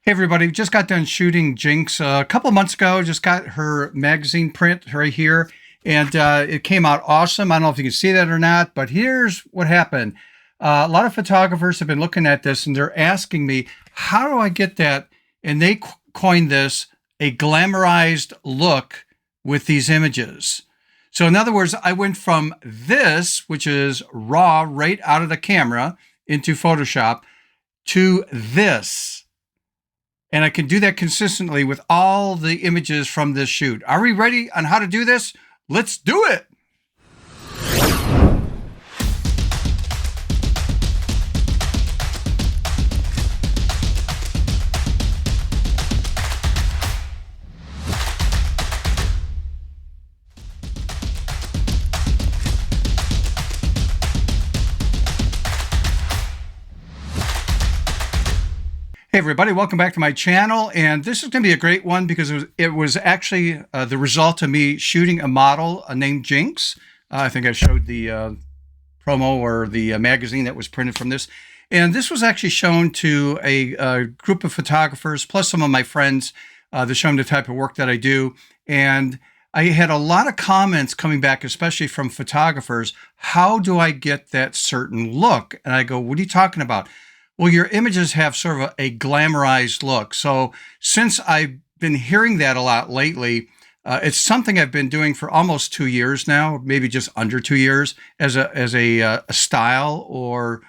Hey everybody, just got done shooting Jinx a couple months ago. Just got her magazine print right here, and it came out awesome. I don't know if you can see that or not, but here's what happened. A lot of photographers have been looking at this, and they're asking me, how do I get that? And they coined this a glamorized look with these images. So in other words, I went from this, which is raw right out of the camera into Photoshop, to this. And I can do that consistently with all the images from this shoot. Are we ready on how to do this? Let's do it. Hey everybody, welcome back to my channel, and this is going to be a great one because it was actually the result of me shooting a model named Jinx. I think I showed the promo or the magazine that was printed from this, and this was actually shown to a group of photographers plus some of my friends to show them the type of work that I do, and I had a lot of comments coming back, especially from photographers. How do I get that certain look? And I go, what are you talking about? Well, your images have sort of a glamorized look. So since I've been hearing that a lot lately, it's something I've been doing for almost 2 years now, maybe just under 2 years as a style, or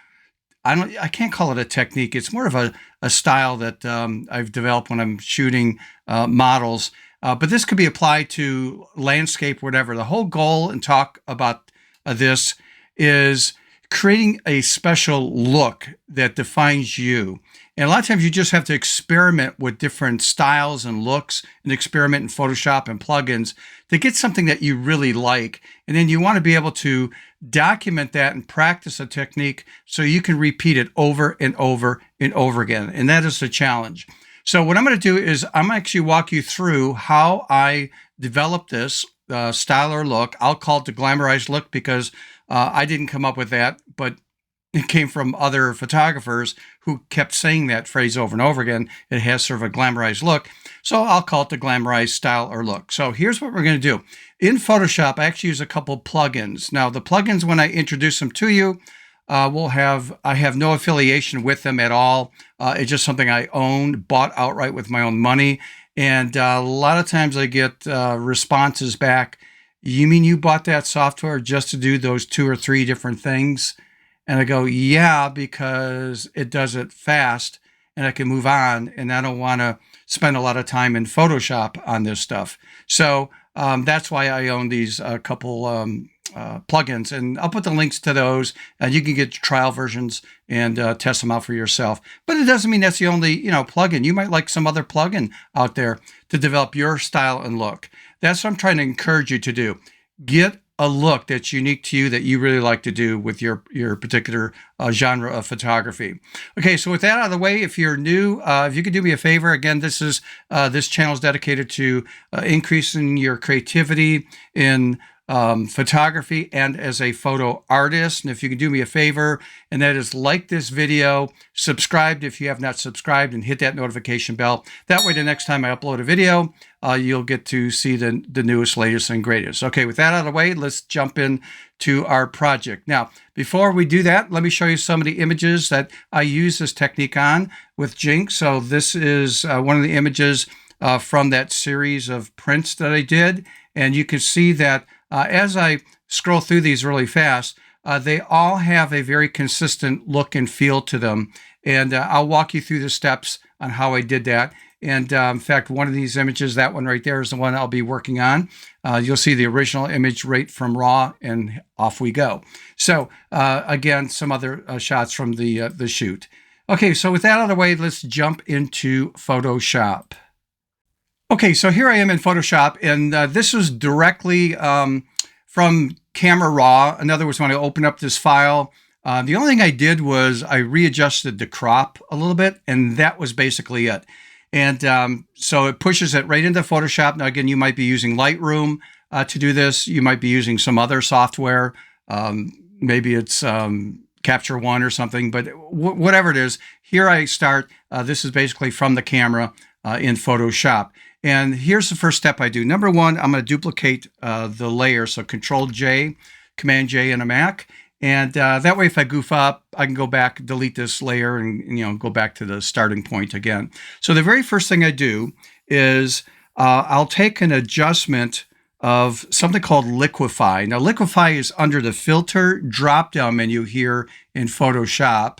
I can't call it a technique. It's more of a style that I've developed when I'm shooting models. But this could be applied to landscape, whatever. The whole goal and talk about this is creating a special look that defines you. And a lot of times you just have to experiment with different styles and looks and experiment in Photoshop and plugins to get something that you really like. And then you want to be able to document that and practice a technique so you can repeat it over and over and over again. And that is the challenge. So what I'm going to do is I'm actually walk you through how I developed this style or look. I'll call it the glamorized look because I didn't come up with that, but it came from other photographers who kept saying that phrase over and over again. It has sort of a glamorized look. So I'll call it the glamorized style or look. So here's what we're going to do. In Photoshop, I actually use a couple plugins. Now, the plugins, when I introduce them to you, I have no affiliation with them at all. It's just something I own, bought outright with my own money. And a lot of times I get responses back. You mean you bought that software just to do those 2 or 3 different things? And I go, yeah, because it does it fast and I can move on. And I don't want to spend a lot of time in Photoshop on this stuff. So that's why I own these couple plugins. And I'll put the links to those. You can get trial versions and test them out for yourself. But it doesn't mean that's the only, plugin. You might like some other plugin out there to develop your style and look. That's what I'm trying to encourage you to do. Get a look that's unique to you that you really like to do with your particular genre of photography. Okay, so with that out of the way, if you're new, if you could do me a favor, again, this channel is dedicated to increasing your creativity in photography and as a photo artist. And if you can do me a favor, and that is like this video, subscribe if you have not subscribed, and hit that notification bell. That way, the next time I upload a video, you'll get to see the newest, latest, and greatest. Okay, with that out of the way, let's jump in to our project. Now, before we do that, let me show you some of the images that I use this technique on with Jinx. So this is one of the images from that series of prints that I did. And you can see that as I scroll through these really fast, they all have a very consistent look and feel to them. And I'll walk you through the steps on how I did that. And in fact, one of these images, that one right there, is the one I'll be working on. You'll see the original image right from raw, and off we go. So again, some other shots from the shoot. Okay, so with that out of the way, let's jump into Photoshop. Okay, so here I am in Photoshop, and this was directly from Camera Raw. In other words, when I opened up this file, the only thing I did was I readjusted the crop a little bit, and that was basically it. And so it pushes it right into Photoshop. Now, again, you might be using Lightroom to do this. You might be using some other software. Maybe it's Capture One or something, but whatever it is, here I start. This is basically from the camera in Photoshop. And here's the first step I do. Number one, I'm going to duplicate the layer. So Control J, Command J in a Mac. And that way, if I goof up, I can go back, delete this layer, and go back to the starting point again. So the very first thing I do is I'll take an adjustment of something called Liquify. Now, Liquify is under the Filter drop-down menu here in Photoshop.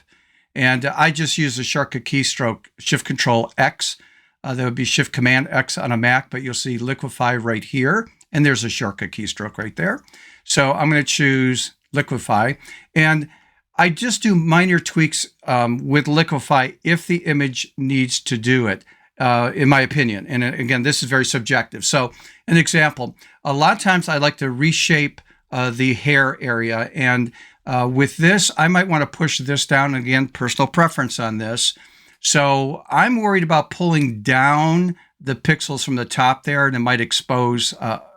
And I just use the shortcut keystroke, Shift-Control-X. That would be Shift-Command-X on a Mac, but you'll see Liquify right here. And there's a shortcut keystroke right there. So I'm going to choose Liquify. And I just do minor tweaks with Liquify if the image needs to do it, in my opinion. And again, this is very subjective. So an example, a lot of times I like to reshape the hair area. And with this, I might want to push this down. Again, personal preference on this. So I'm worried about pulling down the pixels from the top there, and it might expose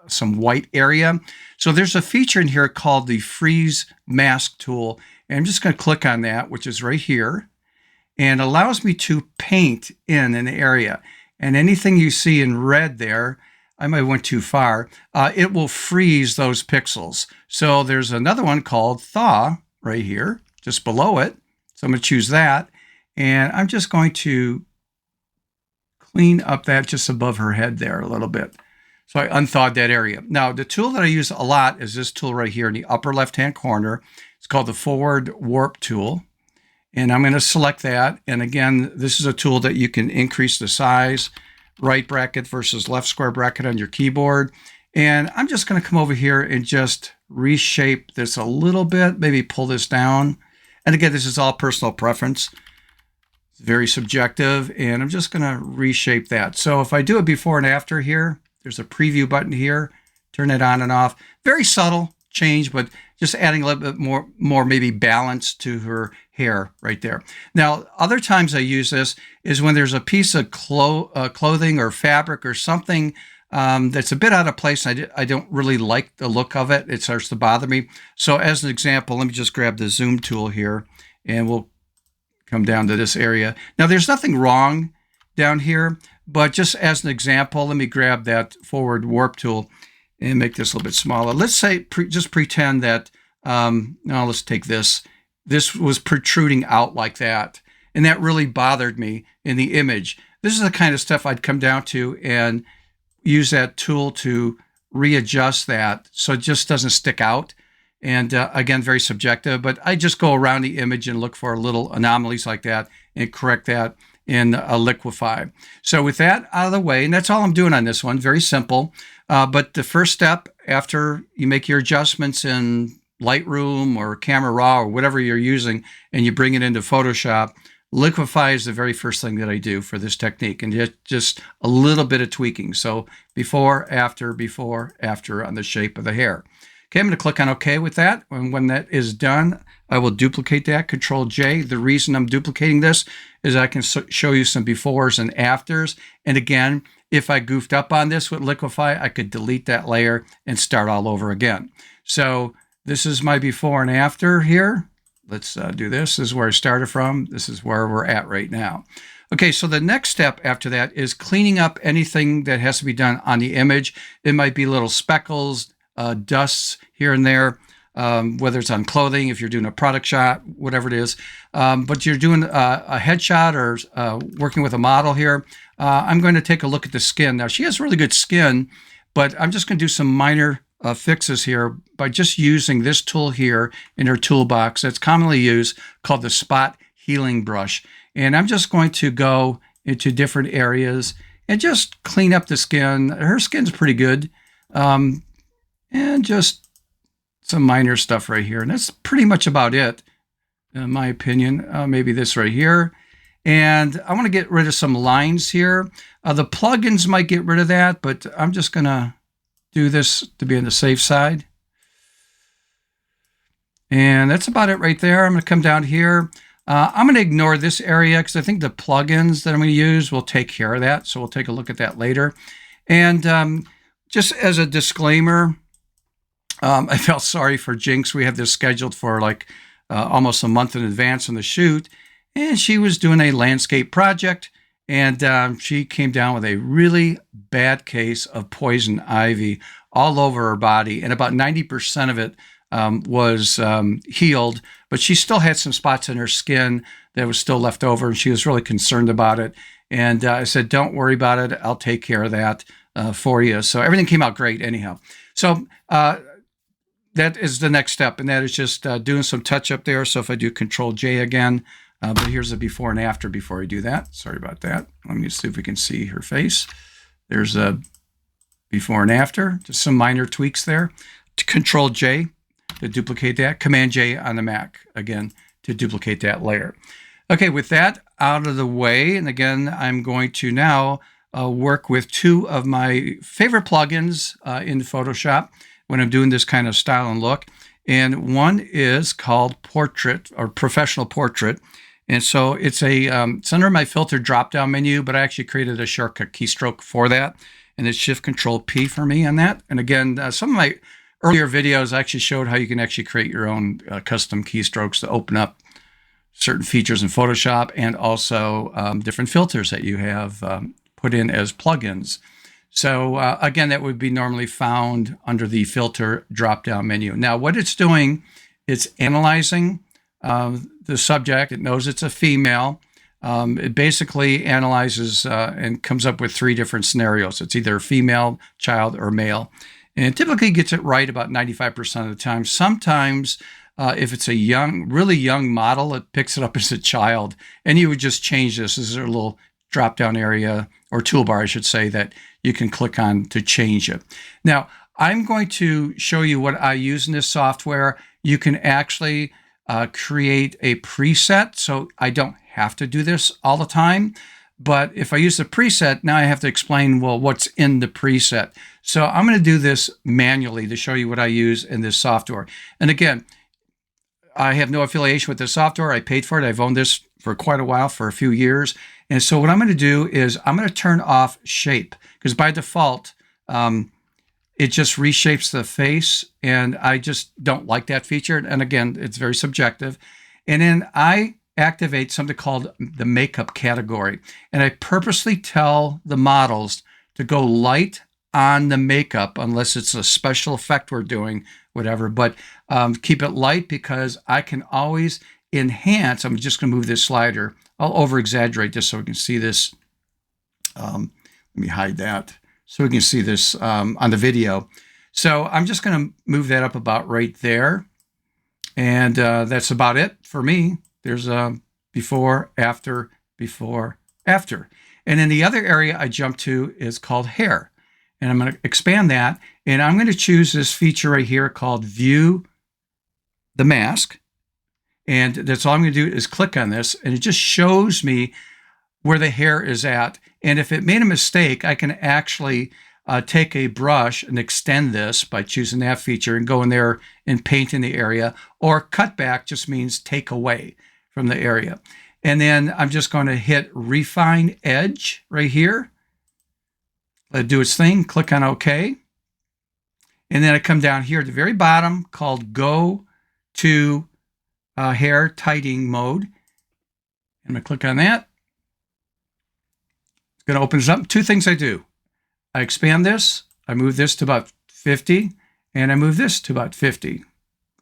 some white area. So there's a feature in here called the Freeze Mask tool. And I'm just going to click on that, which is right here, and allows me to paint in an area. And anything you see in red there, I might have went too far, it will freeze those pixels. So there's another one called Thaw right here, just below it. So I'm going to choose that. And I'm just going to clean up that just above her head there a little bit. So I unthawed that area. Now, the tool that I use a lot is this tool right here in the upper left-hand corner. It's called the Forward Warp tool. And I'm going to select that. And again, this is a tool that you can increase the size, right bracket versus left square bracket on your keyboard. And I'm just going to come over here and just reshape this a little bit, maybe pull this down. And again, this is all personal preference. It's very subjective. And I'm just going to reshape that. So if I do it before and after here, there's a preview button here. Turn it on and off. Very subtle change, but just adding a little bit more maybe balance to her hair right there. Now, other times I use this is when there's a piece of clothing or fabric or something that's a bit out of place. I don't really like the look of it. It starts to bother me. So as an example, let me just grab the zoom tool here, and we'll come down to this area. Now, there's nothing wrong down here, but just as an example, let me grab that Forward Warp tool and make this a little bit smaller. Let's say, just pretend that, now let's take this. This was protruding out like that, and that really bothered me in the image. This is the kind of stuff I'd come down to and use that tool to readjust that so it just doesn't stick out. And again, very subjective, but I just go around the image and look for little anomalies like that and correct that in Liquify. So with that out of the way, and that's all I'm doing on this one, very simple. But the first step after you make your adjustments in Lightroom or Camera Raw or whatever you're using, and you bring it into Photoshop, Liquify is the very first thing that I do for this technique, and just a little bit of tweaking. So before, after on the shape of the hair. Okay, I'm going to click on OK with that. And when that is done, I will duplicate that, Control J. The reason I'm duplicating this is I can show you some befores and afters. And again, if I goofed up on this with Liquify, I could delete that layer and start all over again. So this is my before and after here. Let's do this. This is where I started from. This is where we're at right now. Okay, so the next step after that is cleaning up anything that has to be done on the image. It might be little speckles, dusts here and there, whether it's on clothing, if you're doing a product shot, whatever it is. But you're doing a headshot or working with a model here. I'm going to take a look at the skin. Now, she has really good skin, but I'm just going to do some minor fixes here by just using this tool here in her toolbox that's commonly used called the Spot Healing Brush. And I'm just going to go into different areas and just clean up the skin. Her skin's pretty good. And just some minor stuff right here. And that's pretty much about it, in my opinion. Maybe this right here. And I want to get rid of some lines here. The plugins might get rid of that, but I'm just going to do this to be on the safe side. And that's about it right there. I'm going to come down here. I'm going to ignore this area because I think the plugins that I'm going to use will take care of that. So we'll take a look at that later. And just as a disclaimer, I felt sorry for Jinx. We have this scheduled for like almost a month in advance on the shoot, and she was doing a landscape project, and she came down with a really bad case of poison ivy all over her body, and about 90% of it was healed, but she still had some spots in her skin that was still left over, and she was really concerned about it. And I said, don't worry about it. I'll take care of that for you. So everything came out great anyhow. So that is the next step, and that is just doing some touch up there. So if I do Control J again, but here's the before and after before I do that. Sorry about that. Let me see if we can see her face. There's a before and after, just some minor tweaks there. Control J to duplicate that. Command J on the Mac, again, to duplicate that layer. Okay, with that out of the way, and again, I'm going to now work with two of my favorite plugins in Photoshop when I'm doing this kind of style and look. And one is called Portrait, or Professional Portrait. And so it's it's under my filter drop-down menu, but I actually created a shortcut keystroke for that. And it's Shift-Control-P for me on that. And again, some of my earlier videos actually showed how you can actually create your own custom keystrokes to open up certain features in Photoshop, and also different filters that you have put in as plugins. So again, that would be normally found under the filter drop-down menu. Now, what it's doing, it's analyzing the subject. It knows it's a female. It basically analyzes and comes up with three different scenarios. It's either female, child, or male. And it typically gets it right about 95% of the time. Sometimes, if it's a really young model, it picks it up as a child. And you would just change this. This is a little drop-down area, or toolbar, I should say, that you can click on to change it. Now, I'm going to show you what I use in this software. You can actually create a preset, so I don't have to do this all the time. But if I use the preset, now I have to explain, well, what's in the preset. So I'm going to do this manually to show you what I use in this software. And again, I have no affiliation with this software. I paid for it. I've owned this for quite a while, for a few years. And so what I'm going to do is I'm going to turn off shape, because by default, it just reshapes the face, and I just don't like that feature. And again, it's very subjective. And then I activate something called the makeup category. And I purposely tell the models to go light on the makeup, unless it's a special effect we're doing, whatever. But keep it light, because I can always enhance. I'm just going to move this slider. I'll over-exaggerate this so we can see this. Let me hide that so we can see this on the video. So I'm just going to move that up about right there. And that's about it for me. There's a before, after, before, after. And then the other area I jump to is called hair. And I'm going to expand that. And I'm going to choose this feature right here called View the Mask. And that's all I'm going to do is click on this. And it just shows me where the hair is at. And if it made a mistake, I can actually take a brush and extend this by choosing that feature and go in there and paint in the area. Or cut back just means take away from the area. And then I'm just going to hit Refine Edge right here. Let it do its thing. Click on OK. And then I come down here at the very bottom called Go to Hair Tidying Mode. I'm going to click on that. It's going to open this up. Two things I do. I expand this. I move this to about 50. And I move this to about 50.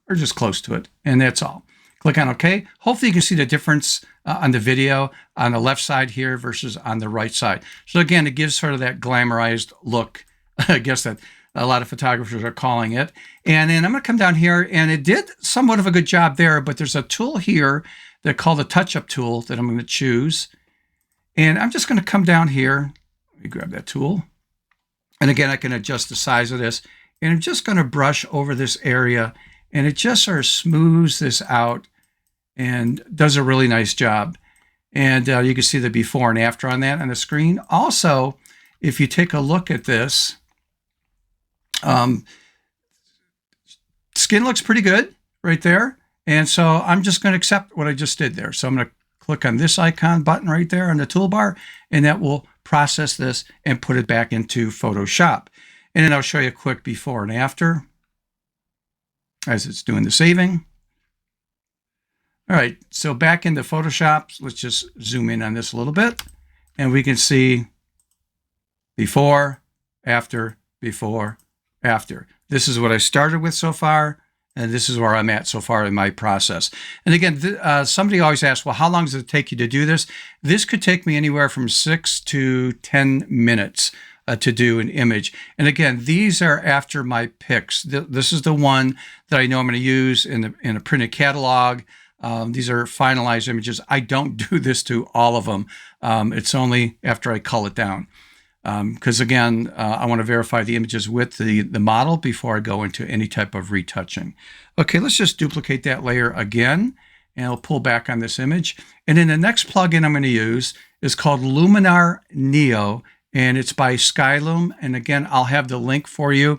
Or just close to it. And that's all. Click on OK. Hopefully you can see the difference on the video on the left side here versus on the right side. So again, it gives sort of that glamorized look, I guess that a lot of photographers are calling it. And then I'm going to come down here, and it did somewhat of a good job there, but there's a tool here that called the touch-up tool that I'm going to choose. And I'm just going to come down here. Let me grab that tool. And again, I can adjust the size of this. And I'm just going to brush over this area, and it just sort of smooths this out and does a really nice job. And you can see the before and after on that on the screen. Also, if you take a look at this, skin looks pretty good right there. And so I'm just going to accept what I just did there. So I'm going to click on this icon button right there on the toolbar, and that will process this and put it back into Photoshop. And then I'll show you a quick before and after as it's doing the saving. All right, so back into Photoshop, let's just zoom in on this a little bit, and we can see before, after, before, after. This is what I started with so far, and this is where I'm at so far in my process. And again, somebody always asks, well, how long does it take you to do this? This could take me anywhere from 6 to 10 minutes to do an image. And again, these are after my picks. This is the one that I know I'm going to use in a printed catalog. These are finalized images. I don't do this to all of them. It's only after I cull it down. Because again, I want to verify the images with the model before I go into any type of retouching. Okay, let's just duplicate that layer again, and I'll pull back on this image. And then the next plugin I'm going to use is called Luminar Neo, and it's by Skyloom. And again, I'll have the link for you.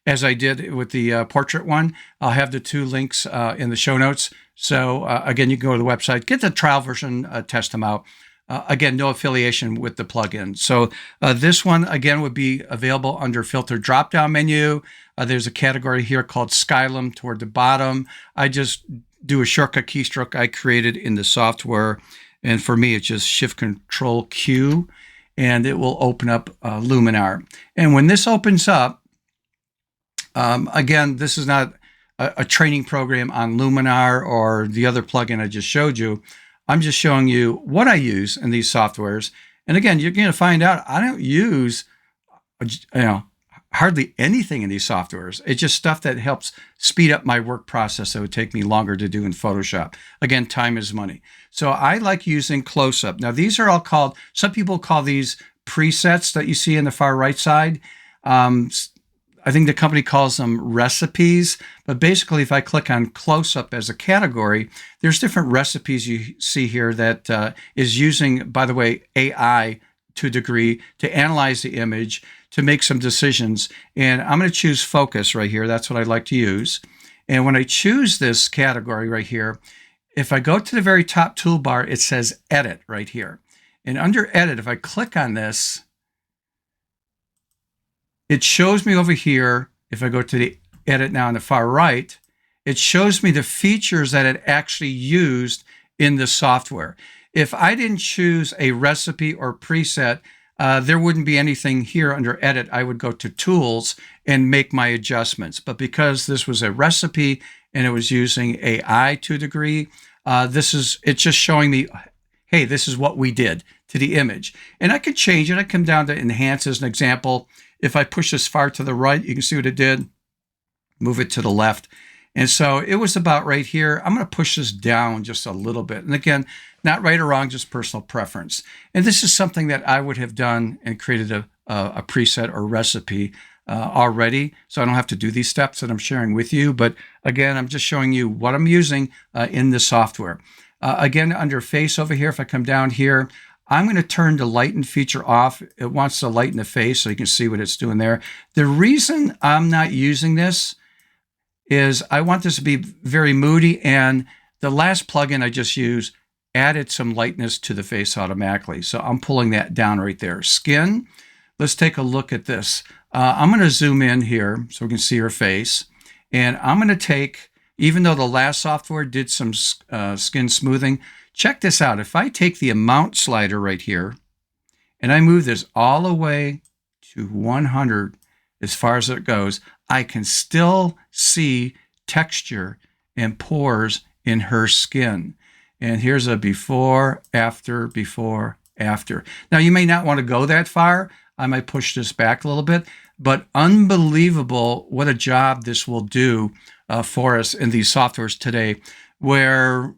As I did with the portrait one, I'll have the two links in the show notes. So again, you can go to the website, get the trial version, test them out. Again, no affiliation with the plugin. So this one, again, would be available under Filter drop-down menu. There's a category here called Skyloom toward the bottom. I just do a shortcut keystroke I created in the software. And for me, it's just Shift-Control-Q, and it will open up Luminar. And when this opens up, again, this is not a training program on Luminar or the other plugin I just showed you. I'm just showing you what I use in these softwares. And again, you're going to find out I don't use hardly anything in these softwares. It's just stuff that helps speed up my work process that would take me longer to do in Photoshop. Again, time is money. So I like using close-up. Now, these are all called, some people call these presets that you see in the far right side. I think the company calls them recipes, but basically if I click on close-up as a category, there's different recipes you see here that is using, by the way, AI to a degree to analyze the image, to make some decisions. And I'm going to choose focus right here. That's what I like to use. And when I choose this category right here, if I go to the very top toolbar, it says edit right here. And under edit, if I click on this, it shows me over here, if I go to the edit now on the far right, it shows me the features that it actually used in the software. If I didn't choose a recipe or preset, there wouldn't be anything here under edit. I would go to tools and make my adjustments. But because this was a recipe and it was using AI to a degree, it's just showing me, hey, this is what we did to the image. And I could change it. I come down to enhance as an example. If I push this far to the right, you can see what it did. Move it to the left. And so it was about right here. I'm going to push this down just a little bit. And again, not right or wrong, just personal preference. And this is something that I would have done and created a preset or recipe already. So I don't have to do these steps that I'm sharing with you. But again, I'm just showing you what I'm using in the software. Again, under face over here, if I come down here, I'm going to turn the lighten feature off. It wants to lighten the face so you can see what it's doing there. The reason I'm not using this is I want this to be very moody, and the last plugin I just used added some lightness to the face automatically. So I'm pulling that down right there. Skin, let's take a look at this. I'm going to zoom in here so we can see her face. And I'm going to take, even though the last software did some skin smoothing, check this out. If I take the amount slider right here and I move this all the way to 100 as far as it goes, I can still see texture and pores in her skin. And here's a before, after, before, after. Now, you may not want to go that far. I might push this back a little bit, but unbelievable what a job this will do for us in these softwares today, where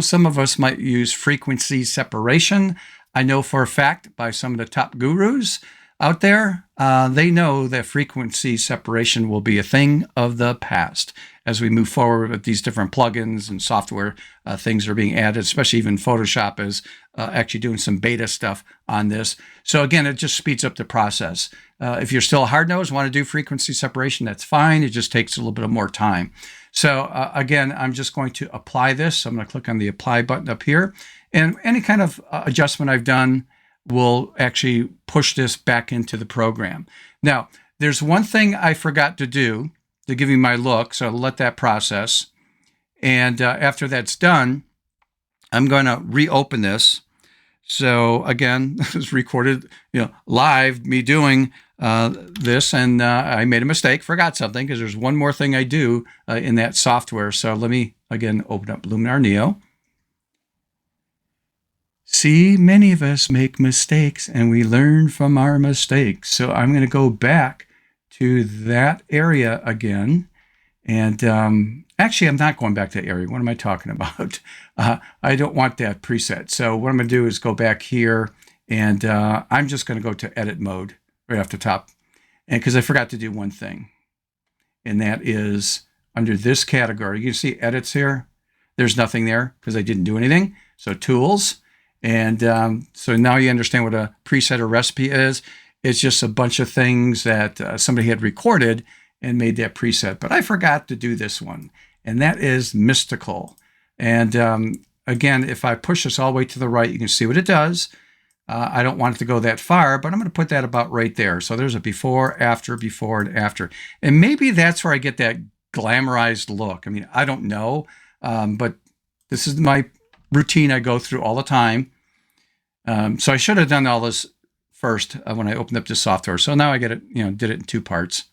some of us might use frequency separation. I know for a fact by some of the top gurus out there, they know that frequency separation will be a thing of the past as we move forward with these different plugins and software things are being added, especially even Photoshop is actually doing some beta stuff on this. So again, it just speeds up the process. If you're still a hard nose, want to do frequency separation, that's fine. It just takes a little bit of more time. So again, I'm just going to apply this. I'm going to click on the apply button up here, and any kind of adjustment I've done will actually push this back into the program. Now, there's one thing I forgot to do to give you my look, so I'll let that process. And after that's done, I'm going to reopen this. So again, this was recorded, live, me doing this, and I made a mistake, forgot something, because there's one more thing I do in that software. So let me, again, open up Luminar Neo. See, many of us make mistakes, and we learn from our mistakes. So I'm going to go back to that area again. And actually, I'm not going back to the area. What am I talking about? I don't want that preset. So what I'm going to do is go back here, and I'm just going to go to edit mode right off the top. And because I forgot to do one thing, and that is under this category. You can see edits here. There's nothing there because I didn't do anything. So tools. And so now you understand what a preset or recipe is. It's just a bunch of things that somebody had recorded and made that preset. But I forgot to do this one, and that is mystical. And again, if I push this all the way to the right, you can see what it does. I don't want it to go that far, but I'm going to put that about right there. So there's a before, and after. And maybe that's where I get that glamorized look. I mean, I don't know, but this is my routine I go through all the time. So I should have done all this first when I opened up the software. So now I get it, did it in two parts.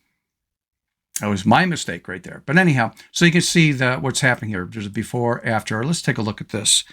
That was my mistake right there. But anyhow, so you can see what's happening here. There's a before, after. Let's take a look at this.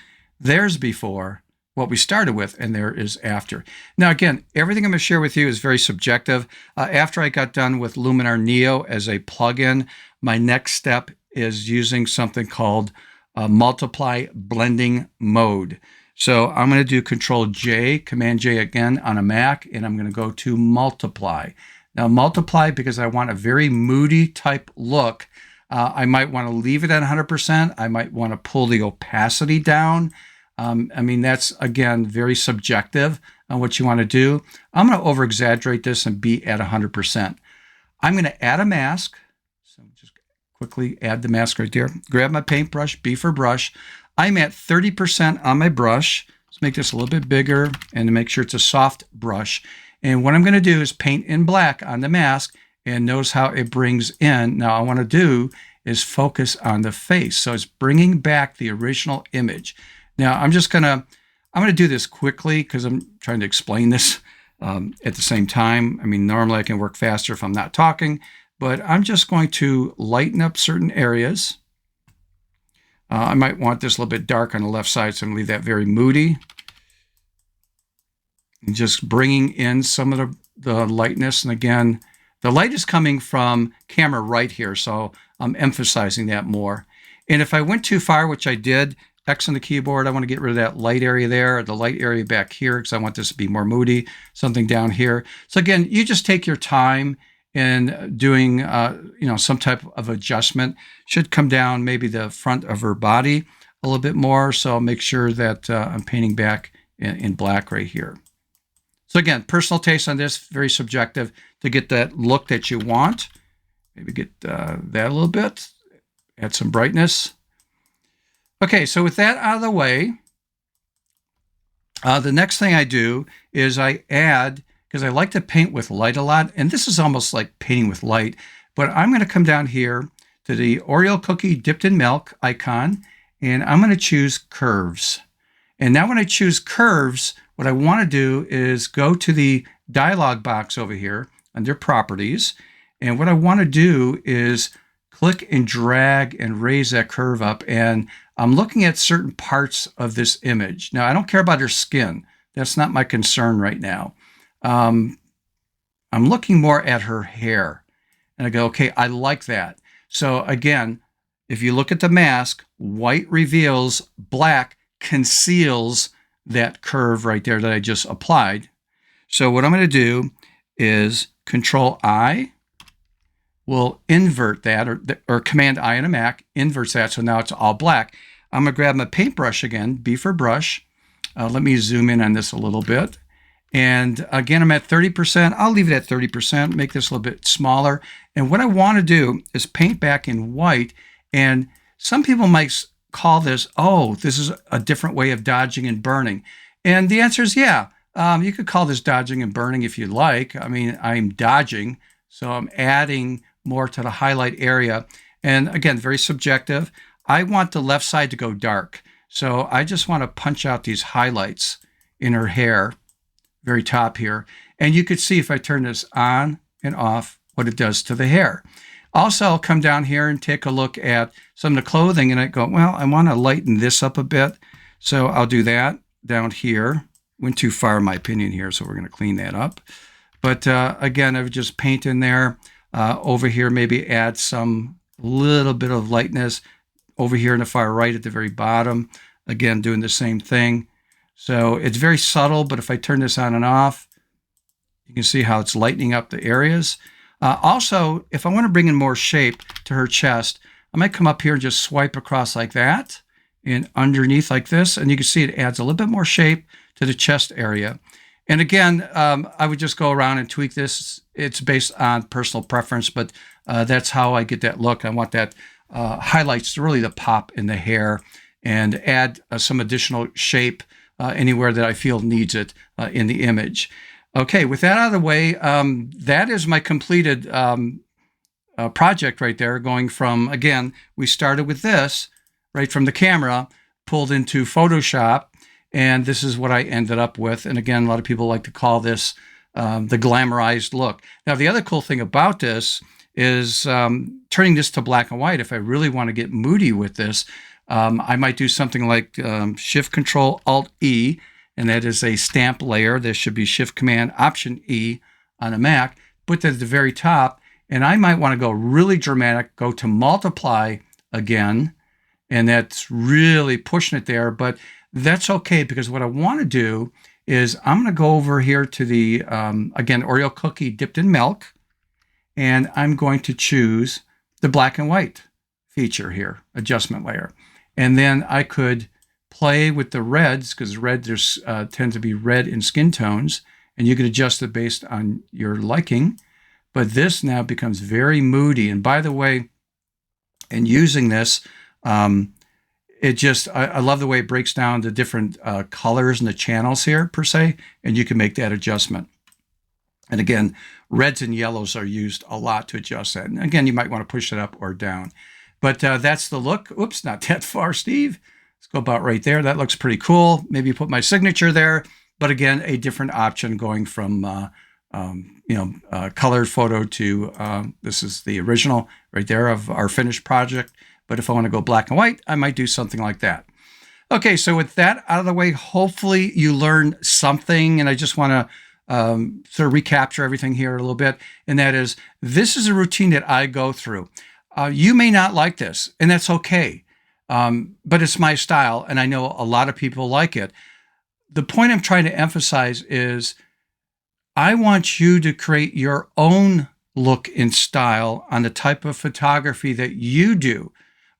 There's before, what we started with, and there is after. Now, again, everything I'm going to share with you is very subjective. After I got done with Luminar Neo as a plugin, my next step is using something called multiply blending mode. So I'm going to do Control J, Command J again on a Mac, and I'm going to go to multiply. Now multiply, because I want a very moody type look. I might want to leave it at 100%. I might want to pull the opacity down. I mean, that's, again, very subjective on what you want to do. I'm going to over-exaggerate this and be at 100%. I'm going to add a mask. So just quickly add the mask right there. Grab my paintbrush, B for brush. I'm at 30% on my brush. Let's make this a little bit bigger and to make sure it's a soft brush. And what I'm going to do is paint in black on the mask, and notice how it brings in. Now, I want to do is focus on the face. So it's bringing back the original image. Now, I'm going to do this quickly because I'm trying to explain this at the same time. I mean, normally I can work faster if I'm not talking, but I'm just going to lighten up certain areas. I might want this a little bit dark on the left side, so I'm going to leave that very moody. And just bringing in some of the lightness. And again, the light is coming from camera right here, so I'm emphasizing that more. And if I went too far, which I did, X on the keyboard, I want to get rid of that light area there, or the light area back here, because I want this to be more moody, something down here. So again, you just take your time in doing, some type of adjustment. Should come down maybe the front of her body a little bit more. So I'll make sure that I'm painting back in black right here. So again, personal taste on this, very subjective to get that look that you want. Maybe get that a little bit, add some brightness. Okay, so with that out of the way, the next thing I do is I add, because I like to paint with light a lot, and this is almost like painting with light, but I'm going to come down here to the Oreo cookie dipped in milk icon, and I'm going to choose curves. And now when I choose curves, what I want to do is go to the dialog box over here under properties. And what I want to do is click and drag and raise that curve up. And I'm looking at certain parts of this image. Now, I don't care about her skin. That's not my concern right now. I'm looking more at her hair. And I go, okay, I like that. So again, if you look at the mask, white reveals, black conceals that curve right there that I just applied. So what I'm going to do is Control I will invert that, or Command I on a Mac inverts that, so now it's all black. I'm going to grab my paintbrush again, B for brush. Let me zoom in on this a little bit. And again, I'm at 30%. I'll leave it at 30%, make this a little bit smaller. And what I want to do is paint back in white. And some people might call this, oh, this is a different way of dodging and burning. And the answer is yeah. You could call this dodging and burning if you like. I mean, I'm dodging, so I'm adding more to the highlight area. And again, very subjective. I want the left side to go dark. So I just want to punch out these highlights in her hair, very top here. And you could see if I turn this on and off, what it does to the hair. Also, I'll come down here and take a look at some of the clothing, and I go, well, I want to lighten this up a bit. So I'll do that down here. Went too far, in my opinion, here, so we're going to clean that up. But again, I would just paint in there. Over here, maybe add some little bit of lightness. Over here in the far right at the very bottom, again, doing the same thing. So it's very subtle, but if I turn this on and off, you can see how it's lightening up the areas. Also, if I want to bring in more shape to her chest, I might come up here and just swipe across like that and underneath like this. And you can see it adds a little bit more shape to the chest area. And again, I would just go around and tweak this. It's based on personal preference, but that's how I get that look. I want that highlights really the pop in the hair and add some additional shape anywhere that I feel needs it in the image. Okay, with that out of the way, that is my completed project right there, going from, again, we started with this right from the camera, pulled into Photoshop, and this is what I ended up with. And again, a lot of people like to call this the glamorized look. Now, the other cool thing about this is turning this to black and white. If I really want to get moody with this, I might do something like Shift-Control-Alt-E, and that is a stamp layer. This should be Shift-Command-Option-E on a Mac. Put that at the very top, and I might want to go really dramatic, go to multiply again, and that's really pushing it there, but that's okay, because what I want to do is I'm going to go over here to the, again, Oreo cookie dipped in milk, and I'm going to choose the black and white feature here, adjustment layer. And then I could play with the reds, because red, there's tend to be red in skin tones, and you can adjust it based on your liking. But this now becomes very moody. And by the way, in using this, it just, I love the way it breaks down the different colors and the channels here, per se, and you can make that adjustment. And again, reds and yellows are used a lot to adjust that. And again, you might want to push it up or down. But that's the look. Oops, not that far, Steve. Let's go about right there. That looks pretty cool. Maybe put my signature there. But again, a different option going from, colored photo to, this is the original right there of our finished project. But if I want to go black and white, I might do something like that. Okay, so with that out of the way, hopefully you learned something. And I just want to sort of recapture everything here a little bit. And that is, this is a routine that I go through. You may not like this, and that's okay. But it's my style, and I know a lot of people like it. The point I'm trying to emphasize is I want you to create your own look and style on the type of photography that you do,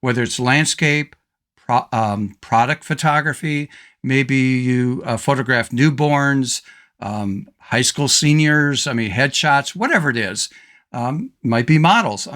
whether it's landscape, product photography, maybe you photograph newborns, high school seniors, headshots, whatever it is, might be models.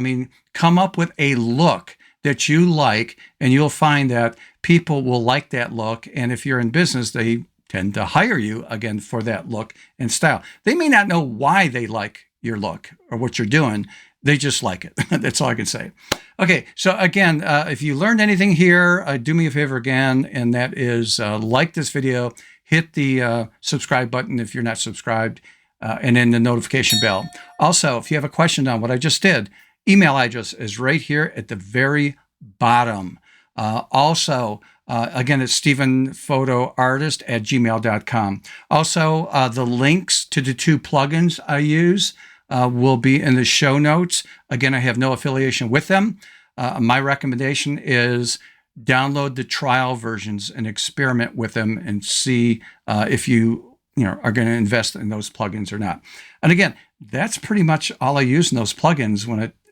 Come up with a look that you like, and you'll find that people will like that look. And if you're in business, they tend to hire you again for that look and style. They may not know why they like your look or what you're doing. They just like it. That's all I can say. Okay, so again, if you learned anything here, do me a favor again, and that is like this video, hit the subscribe button if you're not subscribed, and then the notification bell. Also, if you have a question on what I just did, email address is right here at the very bottom. Again, it's stephenphotoartist@gmail.com. Also, the links to the 2 plugins I use will be in the show notes. Again, I have no affiliation with them. My recommendation is download the trial versions and experiment with them and see if you are going to invest in those plugins or not. And again, that's pretty much all I use in those plugins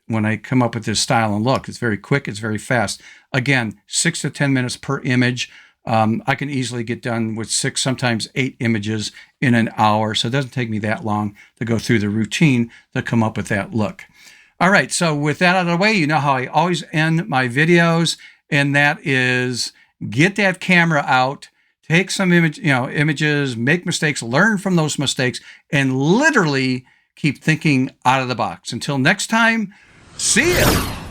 when I come up with this style and look. It's very quick. It's very fast. Again, 6 to 10 minutes per image. I can easily get done with 6, sometimes 8 images in an hour. So it doesn't take me that long to go through the routine to come up with that look. All right. So with that out of the way, you know how I always end my videos, and that is get that camera out, take some images, make mistakes, learn from those mistakes, and literally keep thinking out of the box. Until next time, see ya.